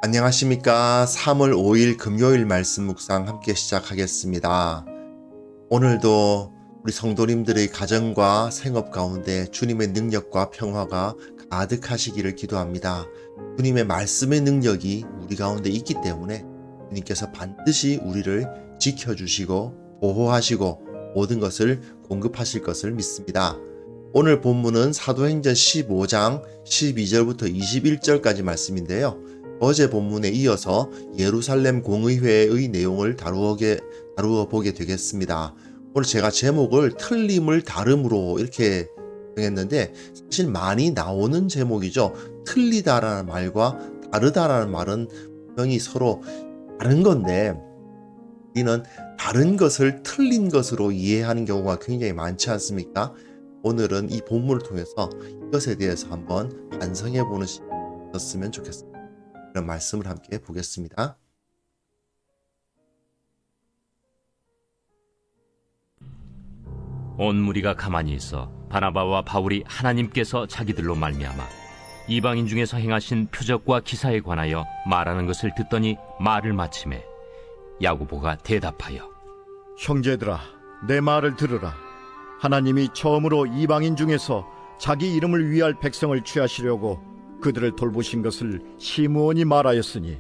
안녕하십니까. 3월 5일 금요일 말씀 묵상 함께 시작하겠습니다. 오늘도 우리 성도님들의 가정과 생업 가운데 주님의 능력과 평화가 가득하시기를 기도합니다. 주님의 말씀의 능력이 우리 가운데 있기 때문에 주님께서 반드시 우리를 지켜주시고 보호하시고 모든 것을 공급하실 것을 믿습니다. 오늘 본문은 사도행전 15장 12절부터 21절까지 말씀인데요. 어제 본문에 이어서 예루살렘 공의회의 내용을 다루어 보게 되겠습니다. 오늘 제가 제목을 틀림을 다름으로 이렇게 정했는데 사실 많이 나오는 제목이죠. 틀리다라는 말과 다르다라는 말은 분명히 서로 다른 건데 우리는 다른 것을 틀린 것으로 이해하는 경우가 굉장히 많지 않습니까? 오늘은 이 본문을 통해서 이것에 대해서 한번 반성해 보는 시간이었으면 좋겠습니다. 그런 말씀을 함께 보겠습니다. 온 무리가 가만히 있어 바나바와 바울이 하나님께서 자기들로 말미암아 이방인 중에서 행하신 표적과 기사에 관하여 말하는 것을 듣더니 말을 마치매 야고보가 대답하여 형제들아, 내 말을 들으라. 하나님이 처음으로 이방인 중에서 자기 이름을 위할 백성을 취하시려고 그들을 돌보신 것을 시므온이 말하였으니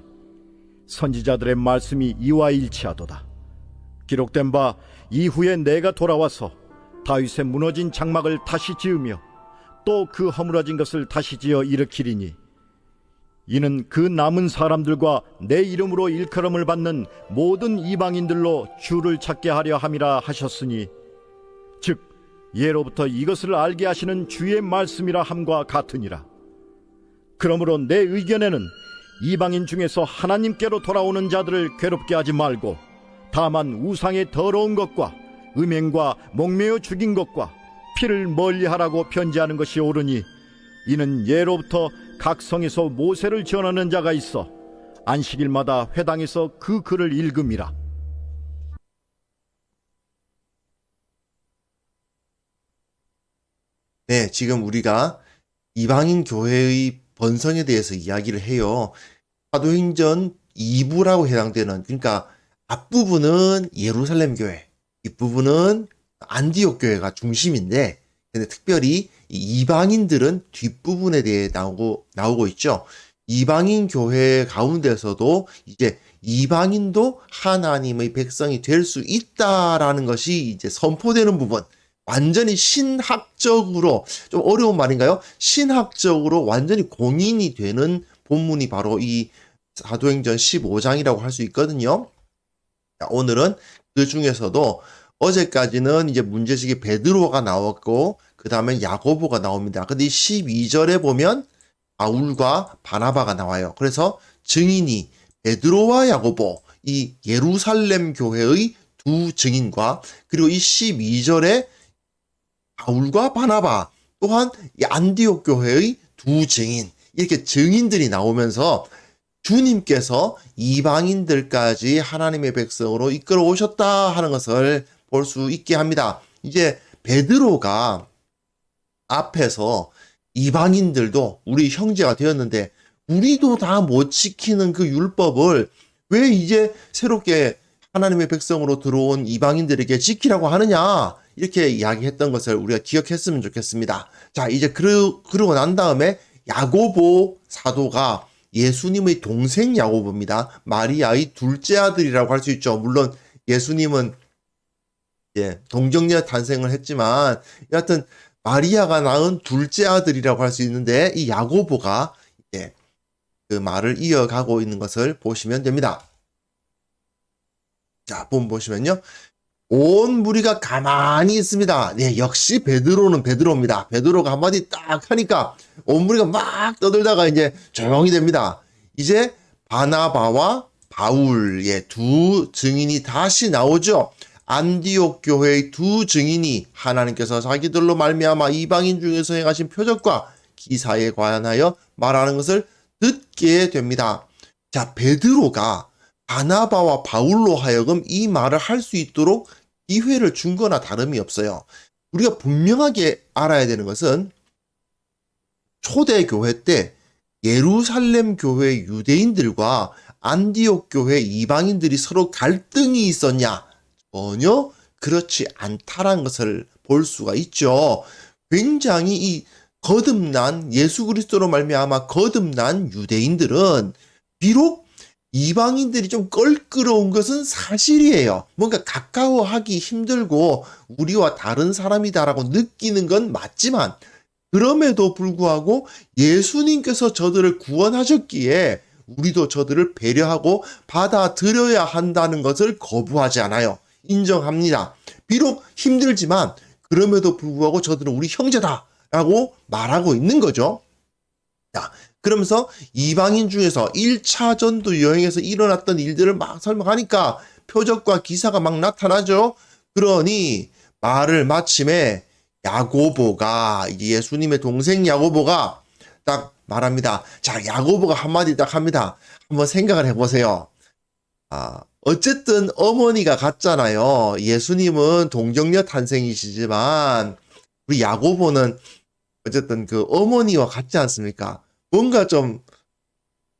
선지자들의 말씀이 이와 일치하도다. 기록된 바 이후에 내가 돌아와서 다윗의 무너진 장막을 다시 지으며 또 그 허물어진 것을 다시 지어 일으키리니 이는 그 남은 사람들과 내 이름으로 일컬음을 받는 모든 이방인들로 주를 찾게 하려 함이라 하셨으니 즉 예로부터 이것을 알게 하시는 주의 말씀이라 함과 같으니라. 그러므로 내 의견에는 이방인 중에서 하나님께로 돌아오는 자들을 괴롭게 하지 말고 다만 우상의 더러운 것과 음행과 목매어 죽인 것과 피를 멀리하라고 편지하는 것이 옳으니 이는 예로부터 각 성에서 모세를 전하는 자가 있어 안식일마다 회당에서 그 글을 읽음이라. 네, 지금 우리가 이방인 교회의 번성에 대해서 이야기를 해요. 사도행전 2부라고 해당되는, 그러니까 앞부분은 예루살렘 교회, 뒷부분은 안디옥 교회가 중심인데, 근데 특별히 이방인들은 뒷부분에 대해 나오고 있죠. 이방인 교회 가운데서도 이제 이방인도 하나님의 백성이 될 수 있다라는 것이 이제 선포되는 부분. 완전히 신학적으로, 좀 어려운 말인가요? 신학적으로 완전히 공인이 되는 본문이 바로 이 사도행전 15장이라고 할 수 있거든요. 오늘은 그 중에서도 어제까지는 이제 문제식이 베드로가 나왔고 그 다음에 야고보가 나옵니다. 근데 이 12절에 보면 바울과 바나바가 나와요. 그래서 증인이 베드로와 야고보, 이 예루살렘 교회의 두 증인과 그리고 이 12절에 바울과 바나바 또한 이 안디옥 교회의 두 증인, 이렇게 증인들이 나오면서 주님께서 이방인들까지 하나님의 백성으로 이끌어 오셨다 하는 것을 볼 수 있게 합니다. 이제 베드로가 앞에서 이방인들도 우리 형제가 되었는데 우리도 다 못 지키는 그 율법을 왜 이제 새롭게 하나님의 백성으로 들어온 이방인들에게 지키라고 하느냐, 이렇게 이야기했던 것을 우리가 기억했으면 좋겠습니다. 자, 이제 그러고 난 다음에 야고보 사도가 예수님의 동생 야고보입니다. 마리아의 둘째 아들이라고 할 수 있죠. 물론 예수님은 동정녀 탄생을 했지만 여하튼 마리아가 낳은 둘째 아들이라고 할 수 있는데 이 야고보가 그 말을 이어가고 있는 것을 보시면 됩니다. 자, 보시면요. 온 무리가 가만히 있습니다. 네, 역시 베드로는 베드로입니다. 베드로가 한마디 딱 하니까 온 무리가 막 떠들다가 이제 조용히 됩니다. 이제 바나바와 바울의 두 증인이 다시 나오죠. 안디옥 교회의 두 증인이 하나님께서 자기들로 말미암아 이방인 중에서 행하신 표적과 기사에 관하여 말하는 것을 듣게 됩니다. 자, 베드로가 바나바와 바울로 하여금 이 말을 할 수 있도록 기회를 준 거나 다름이 없어요. 우리가 분명하게 알아야 되는 것은 초대교회 때 예루살렘 교회 유대인들과 안디옥 교회 이방인들이 서로 갈등이 있었냐? 전혀 그렇지 않다라는 것을 볼 수가 있죠. 굉장히 이 거듭난 예수 그리스도로 말미암아 거듭난 유대인들은 비록 이방인들이 좀 껄끄러운 것은 사실이에요. 뭔가 가까워하기 힘들고 우리와 다른 사람이다라고 느끼는 건 맞지만 그럼에도 불구하고 예수님께서 저들을 구원하셨기에 우리도 저들을 배려하고 받아들여야 한다는 것을 거부하지 않아요. 인정합니다. 비록 힘들지만 그럼에도 불구하고 저들은 우리 형제다라고 말하고 있는 거죠. 자, 그러면서 이방인 중에서 1차 전도 여행에서 일어났던 일들을 막 설명하니까 표적과 기사가 막 나타나죠. 그러니 말을 마침에 야고보가, 예수님의 동생 야고보가 딱 말합니다. 자, 야고보가 한마디 딱 합니다. 한번 생각을 해보세요. 어쨌든 어머니가 같잖아요. 예수님은 동정녀 탄생이시지만 우리 야고보는 어쨌든 그 어머니와 같지 않습니까? 뭔가 좀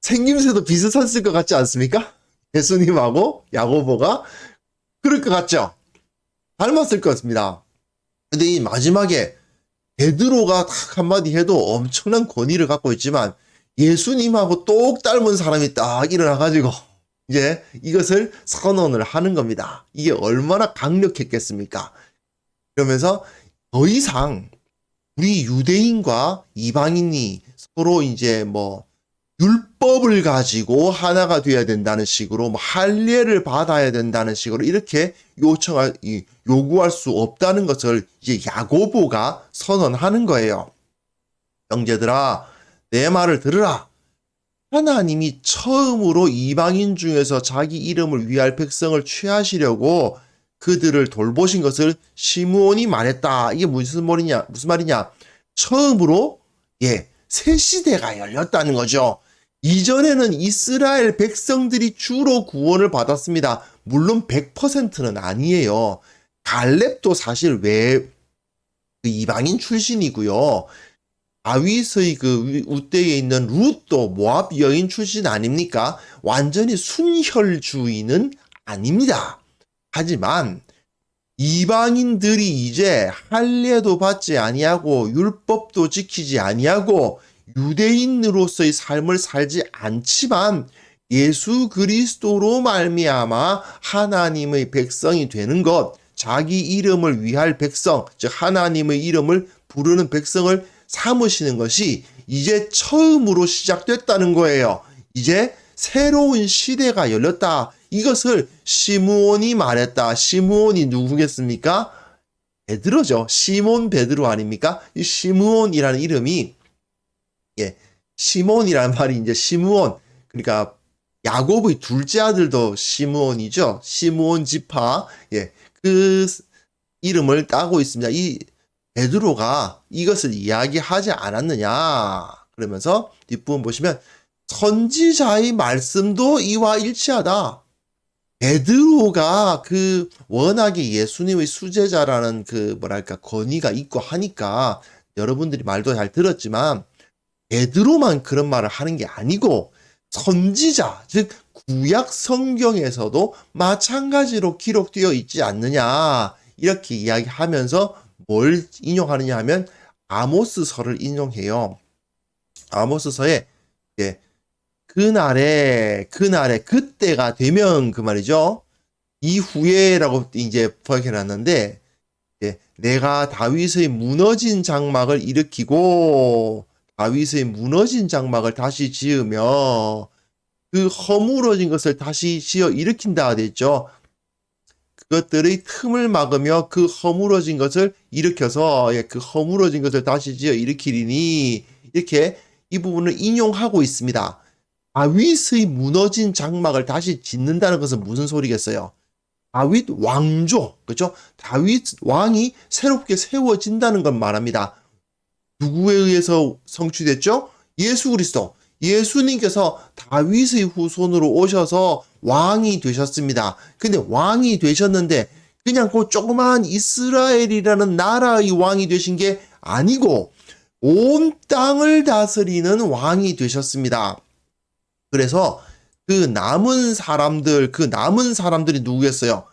생김새도 비슷했을 것 같지 않습니까? 예수님하고 야고보가 그럴 것 같죠? 닮았을 것 같습니다. 근데 이 마지막에 베드로가 딱 한마디 해도 엄청난 권위를 갖고 있지만 예수님하고 똑 닮은 사람이 딱 일어나가지고 이제 이것을 선언을 하는 겁니다. 이게 얼마나 강력했겠습니까? 그러면서 더 이상 우리 유대인과 이방인이 서로 이제 뭐 율법을 가지고 하나가 되어야 된다는 식으로 뭐 할례를 받아야 된다는 식으로 이렇게 요구할 수 없다는 것을 이제 야고보가 선언하는 거예요. 형제들아, 내 말을 들으라. 하나님이 처음으로 이방인 중에서 자기 이름을 위할 백성을 취하시려고 그들을 돌보신 것을 시므온이 말했다. 이게 무슨 말이냐? 처음으로 새 시대가 열렸다는 거죠. 이전에는 이스라엘 백성들이 주로 구원을 받았습니다. 물론 100%는 아니에요. 갈렙도 사실 그 이방인 출신이고요. 다윗의 그 우대에 있는 룻도 모압 여인 출신 아닙니까? 완전히 순혈주의는 아닙니다. 하지만 이방인들이 이제 할례도 받지 아니하고 율법도 지키지 아니하고 유대인으로서의 삶을 살지 않지만 예수 그리스도로 말미암아 하나님의 백성이 되는 것, 자기 이름을 위할 백성, 즉 하나님의 이름을 부르는 백성을 삼으시는 것이 이제 처음으로 시작됐다는 거예요. 이제 새로운 시대가 열렸다. 이것을 시므온이 말했다. 시므온이 누구겠습니까? 베드로죠. 시몬 베드로 아닙니까? 이 시므온이라는 이름이 시몬이라는 말이 이제 시므온, 그러니까 야곱의 둘째 아들도 시므온이죠. 시므온 지파, 그 이름을 따고 있습니다. 이 베드로가 이것을 이야기하지 않았느냐. 그러면서 뒷부분 보시면 선지자의 말씀도 이와 일치하다. 베드로가 그 워낙에 예수님의 수제자라는 그 권위가 있고 하니까 여러분들이 말도 잘 들었지만 베드로만 그런 말을 하는 게 아니고 선지자, 즉 구약 성경에서도 마찬가지로 기록되어 있지 않느냐. 이렇게 이야기하면서 뭘 인용하느냐 하면 아모스서를 인용해요. 아모스서에 그날에 그때가 되면 그 말이죠. 이후에라고 이제 번역해 놨는데 내가 다윗의 무너진 장막을 일으키고 다윗의 무너진 장막을 다시 지으며 그 허물어진 것을 다시 지어 일으킨다 됐죠. 그것들의 틈을 막으며 그 허물어진 것을 일으켜서 그 허물어진 것을 다시 지어 일으키리니 이렇게 이 부분을 인용하고 있습니다. 다윗의 무너진 장막을 다시 짓는다는 것은 무슨 소리겠어요? 다윗 왕조, 그렇죠? 다윗 왕이 새롭게 세워진다는 걸 말합니다. 누구에 의해서 성취됐죠? 예수 그리스도. 예수님께서 다윗의 후손으로 오셔서 왕이 되셨습니다. 근데 왕이 되셨는데 그냥 그 조그마한 이스라엘이라는 나라의 왕이 되신 게 아니고 온 땅을 다스리는 왕이 되셨습니다. 그래서 그 남은 사람들이 누구였어요?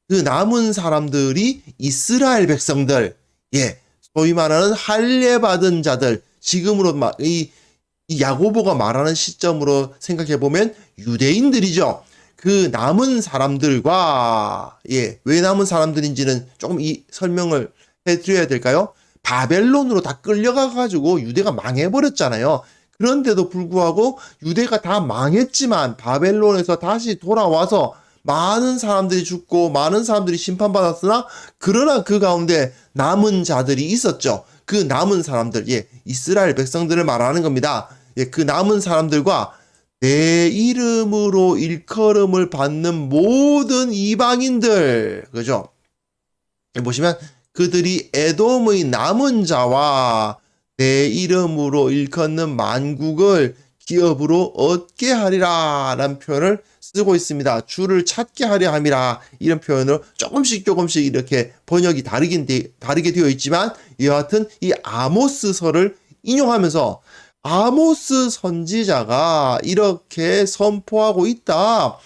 그 남은 사람들이 이스라엘 백성들, 예, 소위 말하는 할례 받은 자들, 지금으로 이 야고보가 말하는 시점으로 생각해 보면 유대인들이죠. 그 남은 사람들과, 예, 왜 남은 사람들인지는 조금 이 설명을 해드려야 될까요? 바벨론으로 다 끌려가가지고 유대가 망해버렸잖아요. 그런데도 불구하고 유대가 다 망했지만 바벨론에서 다시 돌아와서 많은 사람들이 죽고 많은 사람들이 심판받았으나 그러나 그 가운데 남은 자들이 있었죠. 그 남은 사람들, 예, 이스라엘 백성들을 말하는 겁니다. 예, 그 남은 사람들과 내 이름으로 일컬음을 받는 모든 이방인들, 그죠? 보시면 그들이 에돔의 남은 자와 내 이름으로 일컫는 만국을 기업으로 얻게 하리라 라는 표현을 쓰고 있습니다. 주를 찾게 하려 함이라, 이런 표현으로 조금씩 이렇게 번역이 다르게 되어 있지만, 여하튼 이 아모스서를 인용하면서 아모스 선지자가 이렇게 선포하고 있다.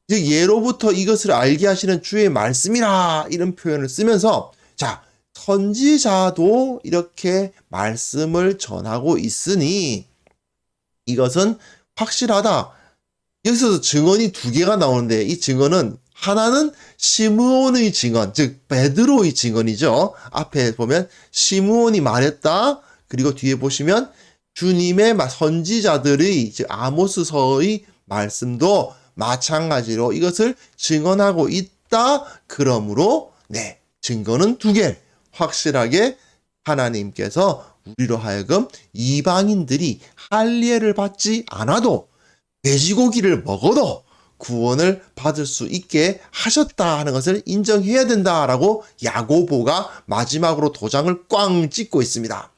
즉 예로부터 이것을 알게 하시는 주의 말씀이라, 이런 표현을 쓰면서, 자, 선지자도 이렇게 말씀을 전하고 있으니 이것은 확실하다. 여기서 증언이 두 개가 나오는데, 이 증언은 하나는 시므온의 증언, 즉 베드로의 증언이죠. 앞에 보면 시므온이 말했다. 그리고 뒤에 보시면 주님의 선지자들의, 즉 아모스서의 말씀도 마찬가지로 이것을 증언하고 있다. 그러므로 네, 증거는 두 개. 확실하게 하나님께서 우리로 하여금 이방인들이 할례를 받지 않아도 돼지고기를 먹어도 구원을 받을 수 있게 하셨다 하는 것을 인정해야 된다라고 야고보가 마지막으로 도장을 꽝 찍고 있습니다.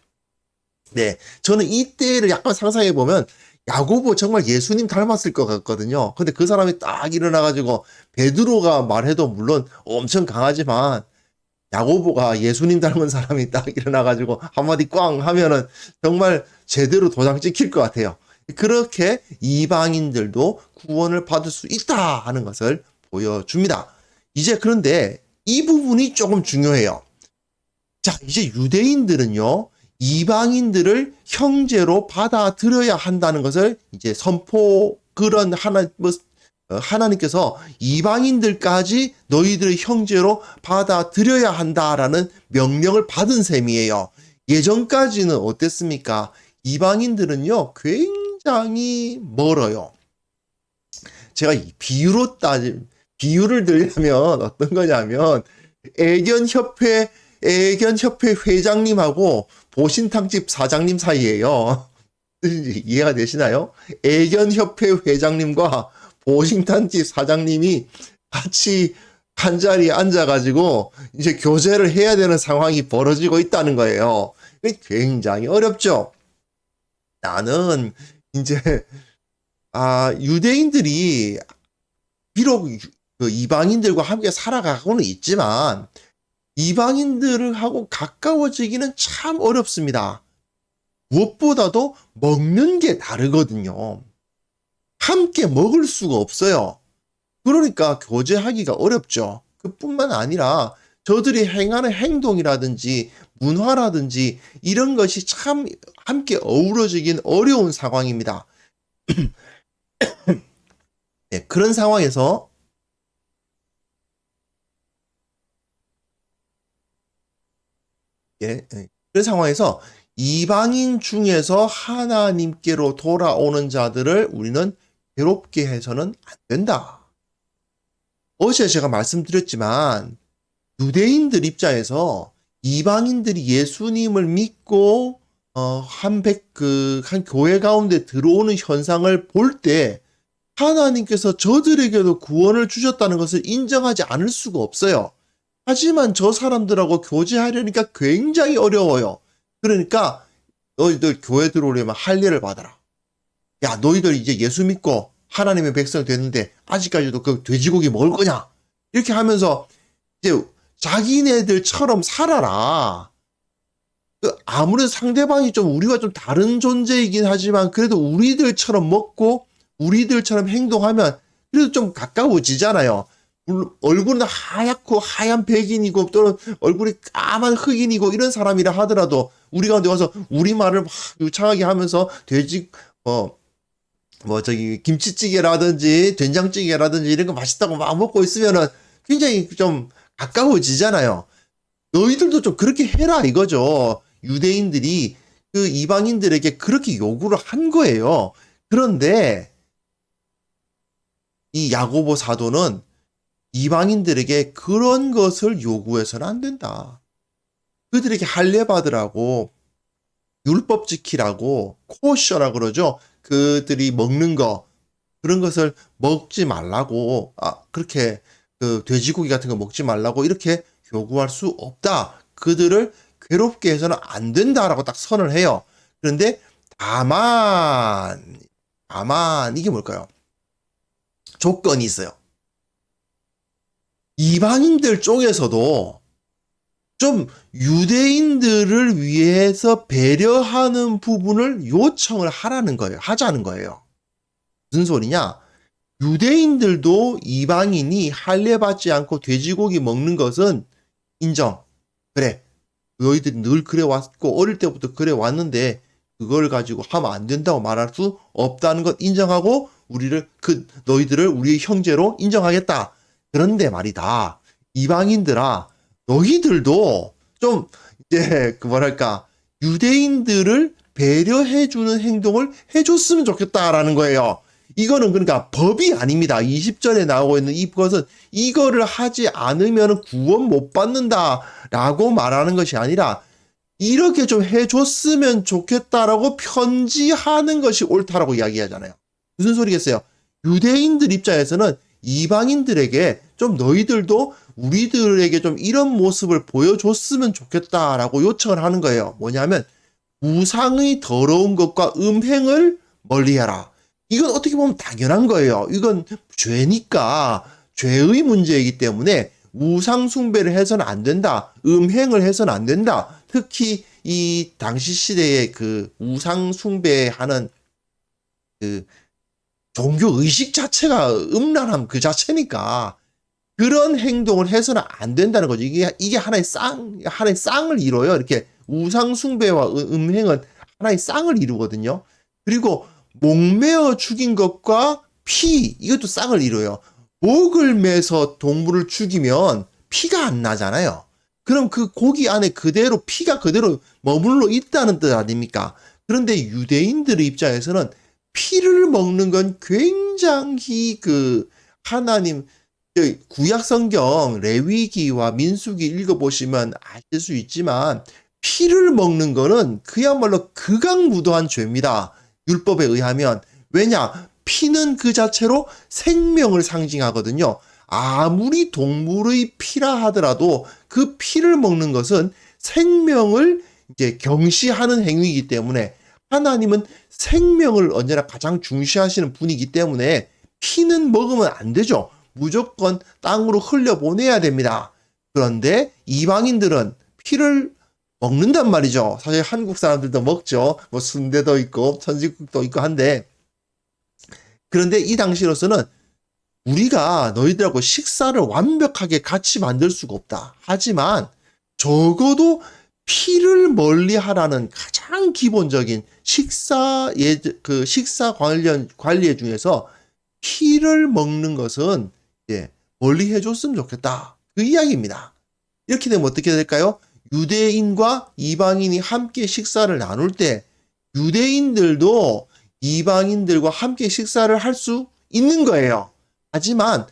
네, 저는 이때를 약간 상상해 보면 야고보 정말 예수님 닮았을 것 같거든요. 근데 그 사람이 딱 일어나가지고 베드로가 말해도 물론 엄청 강하지만 야고보가 예수님 닮은 사람이 딱 일어나가지고 한마디 꽝 하면은 정말 제대로 도장 찍힐 것 같아요. 그렇게 이방인들도 구원을 받을 수 있다 하는 것을 보여줍니다. 이제 그런데 이 부분이 조금 중요해요. 자, 이제 유대인들은요, 이방인들을 형제로 받아들여야 한다는 것을 이제 그런 하나님께서 이방인들까지 너희들의 형제로 받아들여야 한다라는 명령을 받은 셈이에요. 예전까지는 어땠습니까? 이방인들은요, 굉장히 멀어요. 제가 비유를 들려면 어떤 거냐면, 애견협회 회장님하고 보신탕집 사장님 사이에요. 이해가 되시나요? 애견협회 회장님과 보신탕집 사장님이 같이 한 자리에 앉아가지고 이제 교제를 해야 되는 상황이 벌어지고 있다는 거예요. 굉장히 어렵죠. 나는 이제 유대인들이 비록 그 이방인들과 함께 살아가고는 있지만 이방인들하고 가까워지기는 참 어렵습니다. 무엇보다도 먹는 게 다르거든요. 함께 먹을 수가 없어요. 그러니까 교제하기가 어렵죠. 그뿐만 아니라 저들이 행하는 행동이라든지 문화라든지 이런 것이 참 함께 어우러지긴 어려운 상황입니다. 네, 그런 상황에서 그런 상황에서 이방인 중에서 하나님께로 돌아오는 자들을 우리는 괴롭게 해서는 안 된다. 어제 제가 말씀드렸지만 유대인들 입장에서 이방인들이 예수님을 믿고 한 교회 가운데 들어오는 현상을 볼 때 하나님께서 저들에게도 구원을 주셨다는 것을 인정하지 않을 수가 없어요. 하지만 저 사람들하고 교제하려니까 굉장히 어려워요. 그러니까 너희들 교회 들어오려면 할례를 받아라. 야, 너희들 이제 예수 믿고 하나님의 백성이 됐는데 아직까지도 그 돼지고기 먹을 거냐? 이렇게 하면서 이제 자기네들처럼 살아라. 아무래도 상대방이 좀 우리와 좀 다른 존재이긴 하지만 그래도 우리들처럼 먹고 우리들처럼 행동하면 그래도 좀 가까워지잖아요. 물론 얼굴은 하얗고 하얀 백인이고 또는 얼굴이 까만 흑인이고 이런 사람이라 하더라도 우리 가운데 와서 우리말을 막 유창하게 하면서 저기 김치찌개라든지 된장찌개라든지 이런 거 맛있다고 막 먹고 있으면은 굉장히 좀 가까워지잖아요. 너희들도 좀 그렇게 해라 이거죠. 유대인들이 그 이방인들에게 그렇게 요구를 한 거예요. 그런데 이 야고보 사도는 이방인들에게 그런 것을 요구해서는 안 된다. 그들에게 할례 받으라고, 율법 지키라고, 코셔라 그러죠. 그들이 먹는 거, 그런 것을 먹지 말라고, 그렇게 그 돼지고기 같은 거 먹지 말라고 이렇게 요구할 수 없다. 그들을 괴롭게 해서는 안 된다라고 딱 선을 해요. 그런데 다만 이게 뭘까요? 조건이 있어요. 이방인들 쪽에서도 좀 유대인들을 위해서 배려하는 부분을 요청을 하자는 거예요. 무슨 소리냐? 유대인들도 이방인이 할례 받지 않고 돼지고기 먹는 것은 인정. 그래. 너희들이 늘 그래 왔고 어릴 때부터 그래 왔는데 그걸 가지고 하면 안 된다고 말할 수 없다는 것 인정하고 너희들을 우리의 형제로 인정하겠다. 그런데 말이다. 이방인들아, 너희들도 좀 이제 유대인들을 배려해주는 행동을 해줬으면 좋겠다라는 거예요. 이거는 그러니까 법이 아닙니다. 20절에 나오고 있는 이것은 이거를 하지 않으면 구원 못 받는다라고 말하는 것이 아니라 이렇게 좀 해줬으면 좋겠다라고 편지하는 것이 옳다라고 이야기하잖아요. 무슨 소리겠어요? 유대인들 입장에서는 이방인들에게 좀 너희들도 우리들에게 좀 이런 모습을 보여줬으면 좋겠다라고 요청을 하는 거예요. 뭐냐면 우상의 더러운 것과 음행을 멀리하라. 이건 어떻게 보면 당연한 거예요. 이건 죄니까 죄의 문제이기 때문에 우상 숭배를 해서는 안 된다. 음행을 해서는 안 된다. 특히 이 당시 시대에 그 우상 숭배하는 그 종교 의식 자체가 음란함 그 자체니까 그런 행동을 해서는 안 된다는 거죠. 이게 하나의 쌍을 이뤄요. 이렇게 우상 숭배와 음행은 하나의 쌍을 이루거든요. 그리고 목매어 죽인 것과 피, 이것도 쌍을 이뤄요. 목을 매서 동물을 죽이면 피가 안 나잖아요. 그럼 그 고기 안에 그대로 피가 그대로 머물러 있다는 뜻 아닙니까? 그런데 유대인들의 입장에서는 피를 먹는 건 굉장히 하나님 구약 성경 레위기와 민수기 읽어보시면 아실 수 있지만 피를 먹는 거는 그야말로 극악무도한 죄입니다. 율법에 의하면. 왜냐? 피는 그 자체로 생명을 상징하거든요. 아무리 동물의 피라 하더라도 그 피를 먹는 것은 생명을 이제 경시하는 행위이기 때문에 하나님은 생명을 언제나 가장 중시하시는 분이기 때문에 피는 먹으면 안 되죠. 무조건 땅으로 흘려보내야 됩니다. 그런데 이방인들은 피를 먹는단 말이죠. 사실 한국 사람들도 먹죠. 뭐 순대도 있고 천지국도 있고 한데 그런데 이 당시로서는 우리가 너희들하고 식사를 완벽하게 같이 만들 수가 없다. 하지만 적어도 피를 멀리하라는 가장 기본적인 식사 관리 중에서 피를 먹는 것은 멀리 해줬으면 좋겠다. 그 이야기입니다. 이렇게 되면 어떻게 될까요? 유대인과 이방인이 함께 식사를 나눌 때 유대인들도 이방인들과 함께 식사를 할 수 있는 거예요. 하지만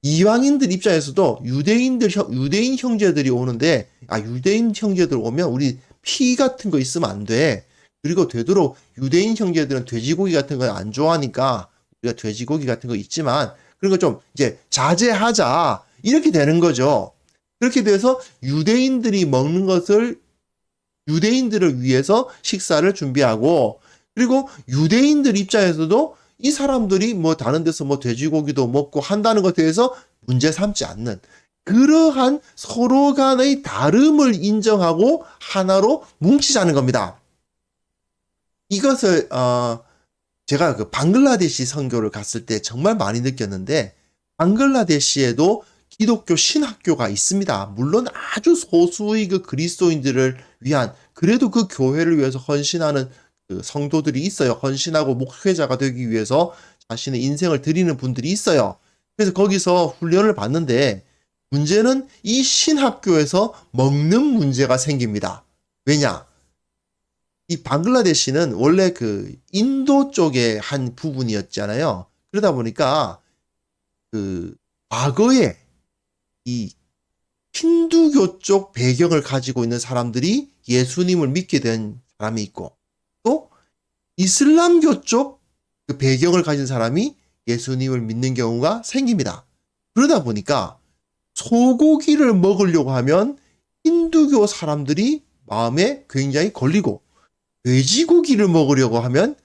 이방인들 입장에서도 유대인 형제들이 오는데 유대인 형제들 오면 우리 피 같은 거 있으면 안 돼. 그리고 되도록 유대인 형제들은 돼지고기 같은 거 안 좋아하니까 우리가 돼지고기 같은 거 있지만 그런 거 좀 이제 자제하자. 이렇게 되는 거죠. 그렇게 돼서 유대인들이 먹는 것을 유대인들을 위해서 식사를 준비하고 그리고 유대인들 입장에서도 이 사람들이 뭐 다른 데서 뭐 돼지고기도 먹고 한다는 것에 대해서 문제 삼지 않는 그러한 서로 간의 다름을 인정하고 하나로 뭉치자는 겁니다. 이것을 제가 그 방글라데시 선교를 갔을 때 정말 많이 느꼈는데, 방글라데시에도 기독교 신학교가 있습니다. 물론 아주 소수의 그 그리스도인들을 위한, 그래도 그 교회를 위해서 헌신하는 그 성도들이 있어요. 헌신하고 목회자가 되기 위해서 자신의 인생을 드리는 분들이 있어요. 그래서 거기서 훈련을 받는데, 문제는 이 신학교에서 먹는 문제가 생깁니다. 왜냐? 이 방글라데시는 원래 그 인도 쪽의 한 부분이었잖아요. 그러다 보니까 그 과거에 이 힌두교 쪽 배경을 가지고 있는 사람들이 예수님을 믿게 된 사람이 있고, 또 이슬람교 쪽 그 배경을 가진 사람이 예수님을 믿는 경우가 생깁니다. 그러다 보니까 소고기를 먹으려고 하면 힌두교 사람들이 마음에 굉장히 걸리고, 돼지고기를 먹으려고 하면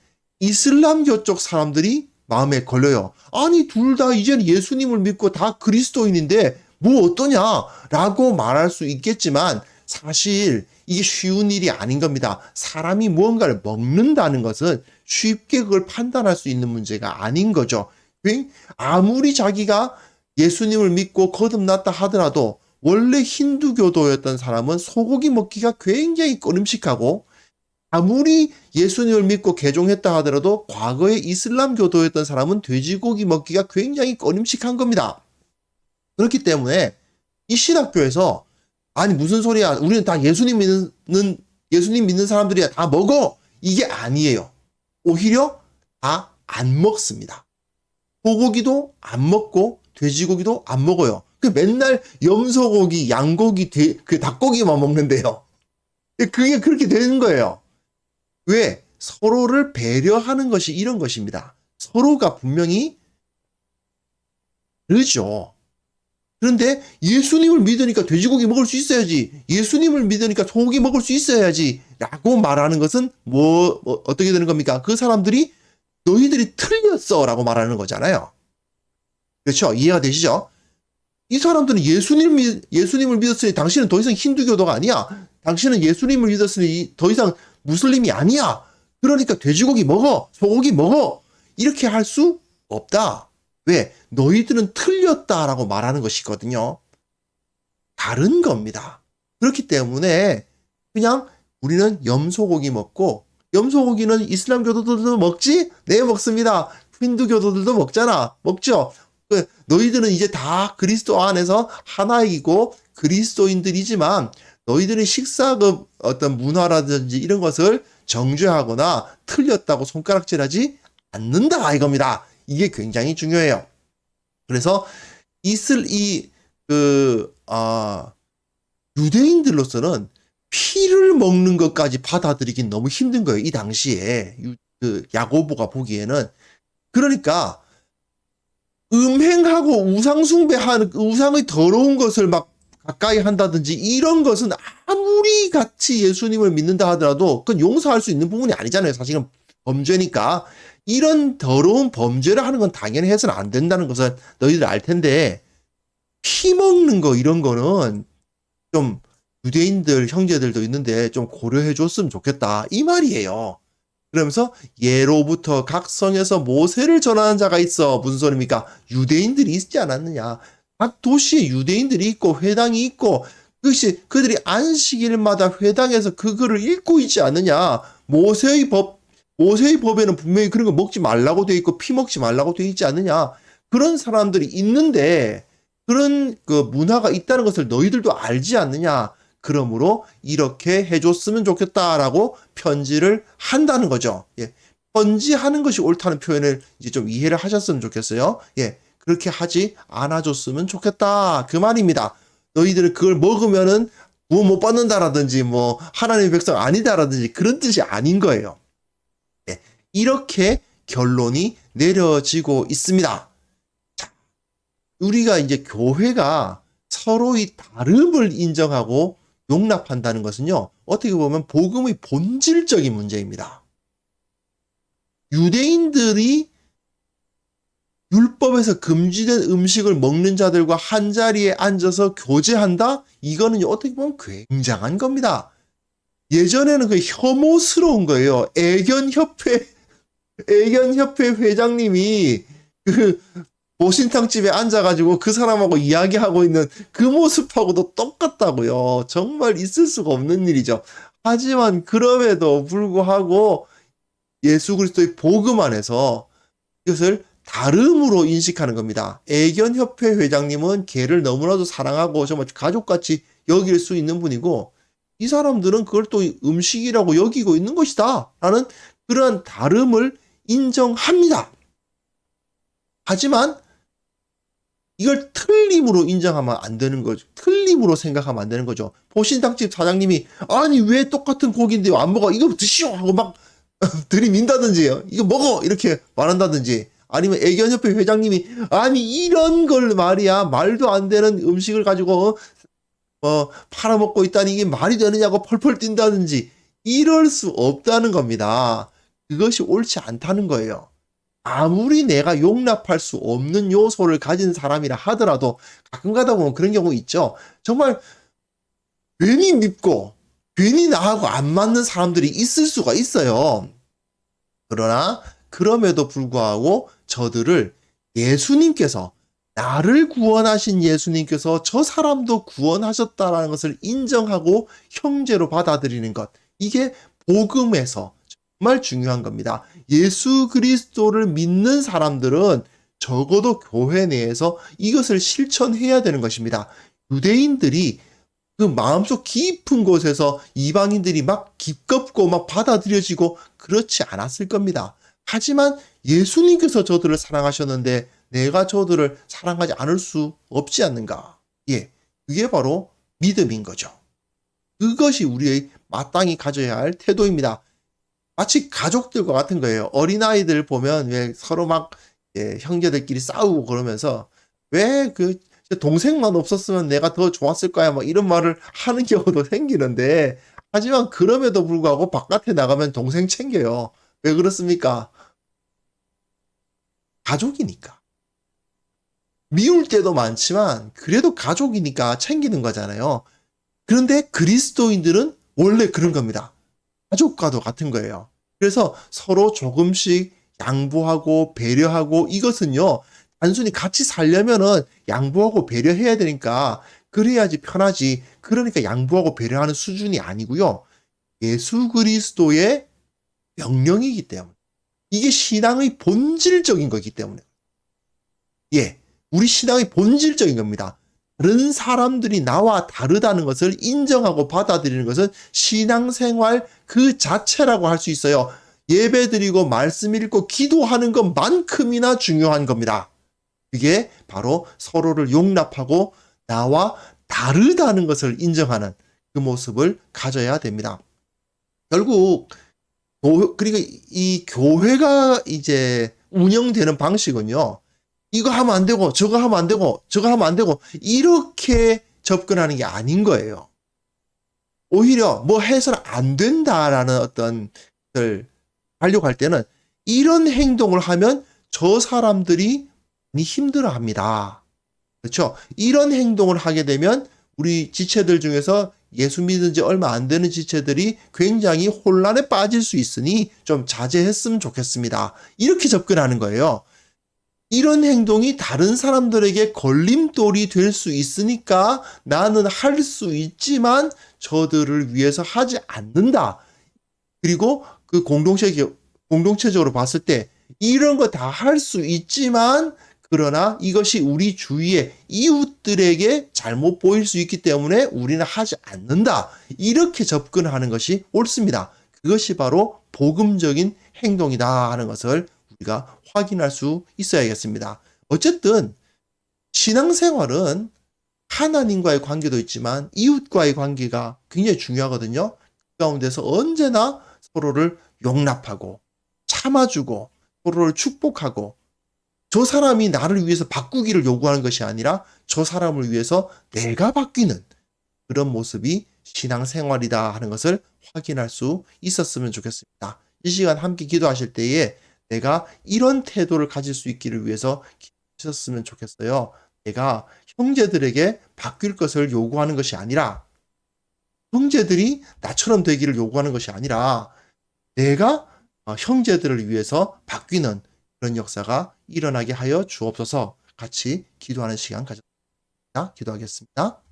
이슬람교 쪽 사람들이 마음에 걸려요. 아니, 둘 다 이제는 예수님을 믿고 다 그리스도인인데 뭐 어떠냐라고 말할 수 있겠지만, 사실 이게 쉬운 일이 아닌 겁니다. 사람이 무언가를 먹는다는 것은 쉽게 그걸 판단할 수 있는 문제가 아닌 거죠. 아무리 자기가 예수님을 믿고 거듭났다 하더라도 원래 힌두교도였던 사람은 소고기 먹기가 굉장히 꺼림칙하고, 아무리 예수님을 믿고 개종했다 하더라도 과거에 이슬람교도였던 사람은 돼지고기 먹기가 굉장히 꺼림칙한 겁니다. 그렇기 때문에 이 신학교에서, 아니 무슨 소리야, 우리는 다 예수님 믿는 사람들이야, 다 먹어, 이게 아니에요. 오히려 다 안 먹습니다. 소고기도 안 먹고 돼지고기도 안 먹어요. 그 맨날 염소고기, 양고기, 그 닭고기만 먹는데요. 그게 그렇게 되는 거예요. 왜? 서로를 배려하는 것이 이런 것입니다. 서로가 분명히 다르죠. 그런데 예수님을 믿으니까 돼지고기 먹을 수 있어야지, 예수님을 믿으니까 소고기 먹을 수 있어야지 라고 말하는 것은 어떻게 되는 겁니까? 그 사람들이 너희들이 틀렸어 라고 말하는 거잖아요. 그렇죠? 이해가 되시죠? 이 사람들은 예수님을 믿었으니 당신은 더 이상 힌두교도가 아니야. 당신은 예수님을 믿었으니 더 이상 무슬림이 아니야. 그러니까 돼지고기 먹어, 소고기 먹어, 이렇게 할 수 없다. 왜? 너희들은 틀렸다라고 말하는 것이거든요. 다른 겁니다. 그렇기 때문에 그냥 우리는 염소고기 먹고, 염소고기는 이슬람교도들도 먹지? 네, 먹습니다. 힌두교도들도 먹잖아. 먹죠? 너희들은 이제 다 그리스도 안에서 하나이고 그리스도인들이지만, 너희들의 식사급 어떤 문화라든지 이런 것을 정죄하거나 틀렸다고 손가락질하지 않는다 이겁니다. 이게 굉장히 중요해요. 그래서 유대인들로서는 피를 먹는 것까지 받아들이긴 너무 힘든 거예요. 이 당시에 야고보가 보기에는. 그러니까 음행하고 우상숭배하는, 우상의 더러운 것을 막 가까이 한다든지 이런 것은 아무리 같이 예수님을 믿는다 하더라도 그건 용서할 수 있는 부분이 아니잖아요. 사실은 범죄니까. 이런 더러운 범죄를 하는 건 당연히 해서는 안 된다는 것은 너희들 알 텐데, 피 먹는 거 이런 거는 좀 유대인들 형제들도 있는데 좀 고려해 줬으면 좋겠다 이 말이에요. 그러면서 예로부터 각 성에서 모세를 전하는 자가 있어. 무슨 소리입니까? 유대인들이 있지 않았느냐. 각 도시에 유대인들이 있고 회당이 있고, 그것이 그들이 안식일마다 회당에서 그 글을 읽고 있지 않느냐. 모세의 법에는 분명히 그런 거 먹지 말라고 되어 있고 피 먹지 말라고 되어 있지 않느냐. 그런 사람들이 있는데 그런 그 문화가 있다는 것을 너희들도 알지 않느냐. 그러므로 이렇게 해줬으면 좋겠다라고 편지를 한다는 거죠. 예. 편지하는 것이 옳다는 표현을 이제 좀 이해를 하셨으면 좋겠어요. 예. 그렇게 하지 않아줬으면 좋겠다 그 말입니다. 너희들은 그걸 먹으면은 구원 못 받는다라든지 뭐 하나님의 백성 아니다라든지 그런 뜻이 아닌 거예요. 예. 이렇게 결론이 내려지고 있습니다. 자, 우리가 이제 교회가 서로의 다름을 인정하고 용납한다는 것은요, 어떻게 보면 복음의 본질적인 문제입니다. 유대인들이 율법에서 금지된 음식을 먹는 자들과 한 자리에 앉아서 교제한다? 이거는 어떻게 보면 굉장한 겁니다. 예전에는 그 혐오스러운 거예요. 애견협회 회장님이 그 보신탕집에 앉아가지고 그 사람하고 이야기하고 있는 그 모습하고도 똑같다고요. 정말 있을 수가 없는 일이죠. 하지만 그럼에도 불구하고 예수 그리스도의 복음 안에서 이것을 다름으로 인식하는 겁니다. 애견협회 회장님은 개를 너무나도 사랑하고 정말 가족같이 여길 수 있는 분이고, 이 사람들은 그걸 또 음식이라고 여기고 있는 것이다 라는 그러한 다름을 인정합니다. 하지만 이걸 틀림으로 인정하면 안 되는 거죠. 틀림으로 생각하면 안 되는 거죠. 보신탕집 사장님이 아니 왜 똑같은 고기인데 안 먹어? 이거 드시오 하고 막 들이민다든지 이거 먹어 이렇게 말한다든지, 아니면 애견협회 회장님이 아니 이런 걸 말이야 말도 안 되는 음식을 가지고 팔아먹고 있다니 이게 말이 되느냐고 펄펄 뛴다든지, 이럴 수 없다는 겁니다. 그것이 옳지 않다는 거예요. 아무리 내가 용납할 수 없는 요소를 가진 사람이라 하더라도 가끔 가다 보면 그런 경우 있죠. 정말 괜히 밉고 괜히 나하고 안 맞는 사람들이 있을 수가 있어요. 그러나 그럼에도 불구하고 저들을 예수님께서, 나를 구원하신 예수님께서 저 사람도 구원하셨다라는 것을 인정하고 형제로 받아들이는 것, 이게 복음에서 정말 중요한 겁니다. 예수 그리스도를 믿는 사람들은 적어도 교회 내에서 이것을 실천해야 되는 것입니다. 유대인들이 그 마음속 깊은 곳에서 이방인들이 막 기껍고 막 받아들여지고 그렇지 않았을 겁니다. 하지만 예수님께서 저들을 사랑하셨는데 내가 저들을 사랑하지 않을 수 없지 않는가? 예, 그게 바로 믿음인 거죠. 그것이 우리의 마땅히 가져야 할 태도입니다. 마치 가족들과 같은 거예요. 어린아이들 보면 왜 서로 막 형제들끼리 싸우고 그러면서 왜 그 동생만 없었으면 내가 더 좋았을 거야 막 이런 말을 하는 경우도 생기는데, 하지만 그럼에도 불구하고 바깥에 나가면 동생 챙겨요. 왜 그렇습니까? 가족이니까. 미울 때도 많지만 그래도 가족이니까 챙기는 거잖아요. 그런데 그리스도인들은 원래 그런 겁니다. 가족과도 같은 거예요. 그래서 서로 조금씩 양보하고 배려하고, 이것은요 단순히 같이 살려면은 양보하고 배려해야 되니까 그래야지 편하지, 그러니까 양보하고 배려하는 수준이 아니고요. 예수 그리스도의 명령이기 때문에, 이게 신앙의 본질적인 거기 때문에, 예, 우리 신앙의 본질적인 겁니다. 다른 사람들이 나와 다르다는 것을 인정하고 받아들이는 것은 신앙생활 그 자체라고 할 수 있어요. 예배드리고 말씀 읽고 기도하는 것만큼이나 중요한 겁니다. 그게 바로 서로를 용납하고 나와 다르다는 것을 인정하는 그 모습을 가져야 됩니다. 결국 그리고 이 교회가 이제 운영되는 방식은요, 이거 하면 안 되고 저거 하면 안 되고 저거 하면 안 되고 이렇게 접근하는 게 아닌 거예요. 오히려 뭐 해서는 안 된다라는 어떤 것을 하려고 할 때는 이런 행동을 하면 저 사람들이 많이 힘들어합니다. 그렇죠? 이런 행동을 하게 되면 우리 지체들 중에서 예수 믿은 지 얼마 안 되는 지체들이 굉장히 혼란에 빠질 수 있으니 좀 자제했으면 좋겠습니다. 이렇게 접근하는 거예요. 이런 행동이 다른 사람들에게 걸림돌이 될 수 있으니까 나는 할 수 있지만 저들을 위해서 하지 않는다. 그리고 그 공동체적으로 봤을 때 이런 거 다 할 수 있지만, 그러나 이것이 우리 주위의 이웃들에게 잘못 보일 수 있기 때문에 우리는 하지 않는다. 이렇게 접근하는 것이 옳습니다. 그것이 바로 복음적인 행동이다 하는 것을 우리가 확인할 수 있어야겠습니다. 어쨌든 신앙생활은 하나님과의 관계도 있지만 이웃과의 관계가 굉장히 중요하거든요. 그 가운데서 언제나 서로를 용납하고 참아주고 서로를 축복하고, 저 사람이 나를 위해서 바꾸기를 요구하는 것이 아니라 저 사람을 위해서 내가 바뀌는 그런 모습이 신앙생활이다 하는 것을 확인할 수 있었으면 좋겠습니다. 이 시간 함께 기도하실 때에 내가 이런 태도를 가질 수 있기를 위해서 기도하셨으면 좋겠어요. 내가 형제들에게 바뀔 것을 요구하는 것이 아니라, 형제들이 나처럼 되기를 요구하는 것이 아니라, 내가 형제들을 위해서 바뀌는 그런 역사가 일어나게 하여 주옵소서. 같이 기도하는 시간 가졌습니다. 기도하겠습니다.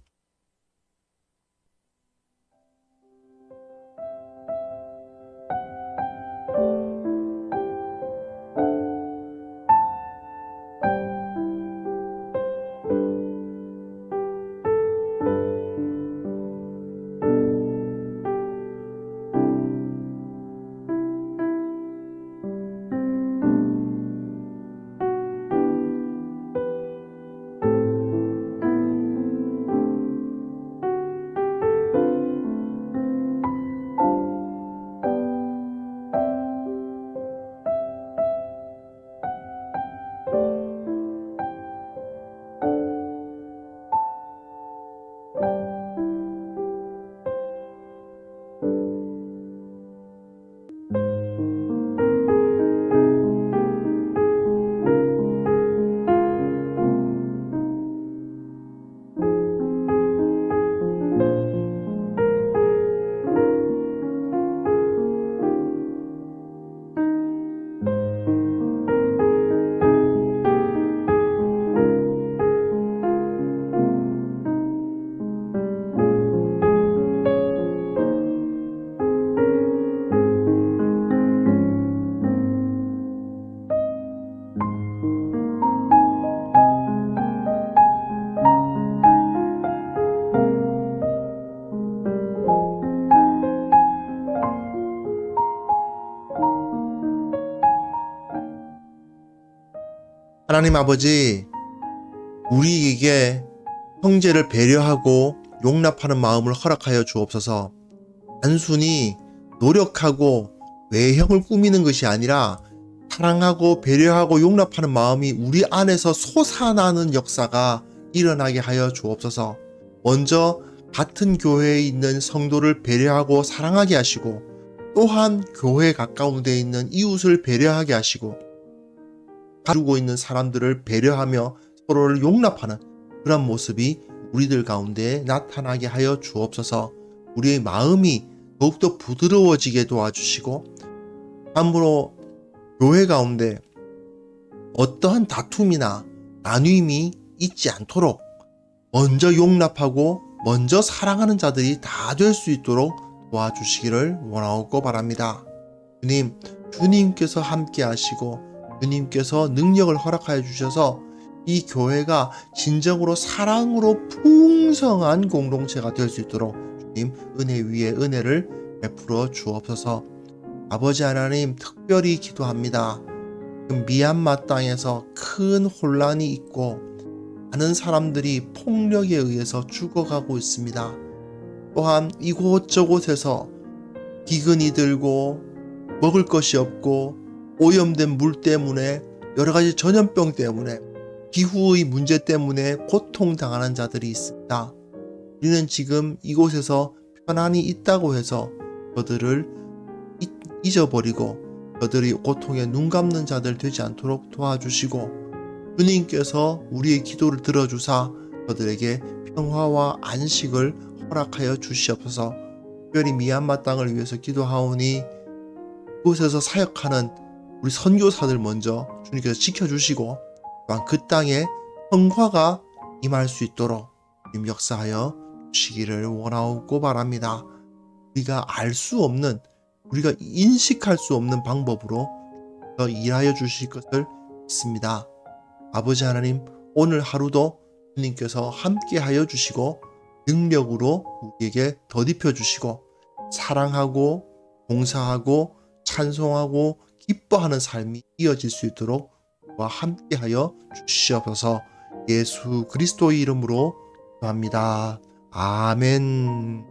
하나님 아버지, 우리에게 형제를 배려하고 용납하는 마음을 허락하여 주옵소서. 단순히 노력하고 외형을 꾸미는 것이 아니라 사랑하고 배려하고 용납하는 마음이 우리 안에서 솟아나는 역사가 일어나게 하여 주옵소서. 먼저 같은 교회에 있는 성도를 배려하고 사랑하게 하시고, 또한 교회 가까운 데 있는 이웃을 배려하게 하시고, 가지고 있는 사람들을 배려하며 서로를 용납하는 그런 모습이 우리들 가운데 나타나게 하여 주옵소서. 우리의 마음이 더욱더 부드러워지게 도와주시고, 참으로 교회 가운데 어떠한 다툼이나 나눔이 있지 않도록 먼저 용납하고 먼저 사랑하는 자들이 다 될 수 있도록 도와주시기를 원하고 바랍니다. 주님께서 함께 하시고 주님께서 능력을 허락하여 주셔서 이 교회가 진정으로 사랑으로 풍성한 공동체가 될 수 있도록 주님 은혜 위에 은혜를 베풀어 주옵소서. 아버지 하나님, 특별히 기도합니다. 미얀마 땅에서 큰 혼란이 있고 많은 사람들이 폭력에 의해서 죽어가고 있습니다. 또한 이곳저곳에서 기근이 들고 먹을 것이 없고 오염된 물 때문에 여러 가지 전염병 때문에 기후의 문제 때문에 고통당하는 자들이 있습니다. 우리는 지금 이곳에서 편안히 있다고 해서 저들을 잊어버리고 저들이 고통에 눈 감는 자들 되지 않도록 도와주시고, 주님께서 우리의 기도를 들어주사 저들에게 평화와 안식을 허락하여 주시옵소서. 특별히 미얀마 땅을 위해서 기도하오니 그곳에서 사역하는 우리 선교사들 먼저 주님께서 지켜주시고, 또한 그 땅에 평화가 임할 수 있도록 주님 역사하여 주시기를 원하고 바랍니다. 우리가 알 수 없는, 우리가 인식할 수 없는 방법으로 일하여 주실 것을 믿습니다. 아버지 하나님, 오늘 하루도 주님께서 함께하여 주시고 능력으로 우리에게 덧입혀 주시고 사랑하고 봉사하고 찬송하고 기뻐하는 삶이 이어질 수 있도록 우리와 함께하여 주시옵소서. 예수 그리스도의 이름으로 기도합니다. 아멘.